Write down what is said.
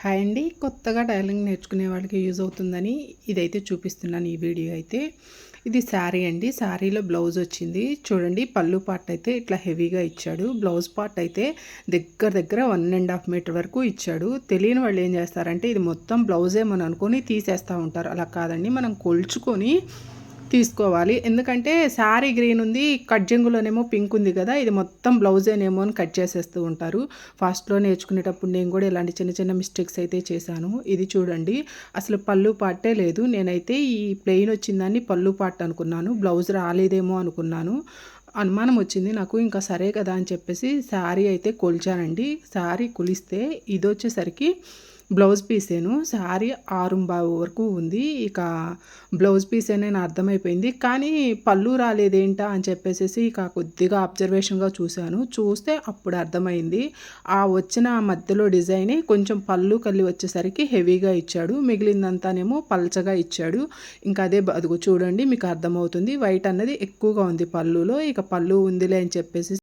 Hi అండి. కొత్తగా tailoring నేర్చుకునే వాళ్ళకి యూజ్ అవుతుందని ఇదైతే చూపిస్తున్నాను. ఈ వీడియో అయితే ఇది శారీ అండి. శారీలో బ్లౌజ్ వచ్చింది చూడండి. పళ్ళు పార్ట్ అయితే ఇట్లా హెవీగా ఇచ్చాడు. బ్లౌజ్ పార్ట్ అయితే దగ్గర 1.5 మీటర్ వరకు ఇచ్చాడు. తెలియని వాళ్ళు ఏం చేస్తారంటే ఇది మొత్తం బ్లౌజే మనం అనుకొని తీసేస్తూ ఉంటారు. అలా కాదండి, మనం కొలుచుకొని తీసుకోవాలి. ఎందుకంటే శారీ గ్రీన్ ఉంది, కట్జంగులోనేమో పింక్ ఉంది కదా, ఇది మొత్తం బ్లౌజేనేమో అని కట్ చేసేస్తూ ఉంటారు. ఫస్ట్లో నేర్చుకునేటప్పుడు నేను కూడా ఇలాంటి చిన్న చిన్న మిస్టేక్స్ అయితే చేశాను. ఇది చూడండి, అసలు పళ్ళు పార్టే లేదు. నేనైతే ఈ ప్లెయిన్ వచ్చిందాన్ని పళ్ళు పార్ట్ అనుకున్నాను, బ్లౌజ్ రాలేదేమో అనుకున్నాను. అనుమానం వచ్చింది నాకు. ఇంకా సరే కదా అని చెప్పేసి శారీ అయితే కొలిచానండి. శారీ కొలిస్తే ఇది వచ్చేసరికి బ్లౌజ్ పీసేను. శారీ 6.25 వరకు ఉంది. ఇక బ్లౌజ్ పీసేనే అని అర్థమైపోయింది. కానీ పళ్ళు రాలేదేంటా అని చెప్పేసి ఇక కొద్దిగా అబ్జర్వేషన్గా చూస్తే అప్పుడు అర్థమైంది. ఆ వచ్చిన మధ్యలో డిజైనే కొంచెం పళ్ళు కల్లి వచ్చేసరికి హెవీగా ఇచ్చాడు, మిగిలిందంతానేమో పల్చగా ఇచ్చాడు. ఇంకా అదే అదిగో చూడండి, మీకు అర్థమవుతుంది. వైట్ అన్నది ఎక్కువగా ఉంది పళ్ళులో. ఇక పళ్ళు ఉందిలే అని చెప్పేసి